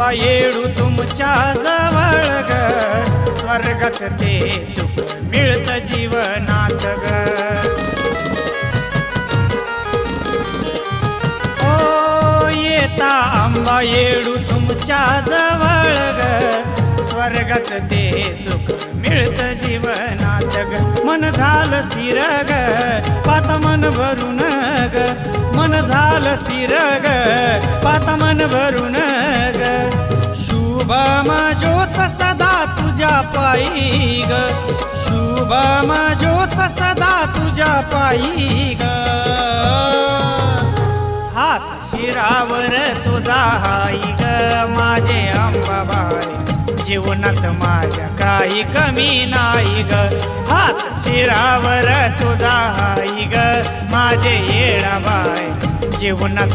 आंबा येळू तुमच्या जवळ ग, स्वर्गात ते सुख मिळतं जीवनात ग. ओ येता आंबा येळू तुमच्या जवळ ग, स्वर्गात ते सुख मिळतं जीवनात ग. मन झालं स्थिर ग, पाता मन भरून ग, मन झालं स्थिर ग, पाता मन भरून ग. शुभम ज्योत सदा तुझ्या पायी ग, शुभम ज्योत सदा तुझ्या पायी ग. हात शिरावर तुझा हाई ग, माझे अंबाबाई जीवनात माझ्या काही कमी नाही ग. हात शिरावर तुझा हाई ग, माझे येळाबाई जीवनात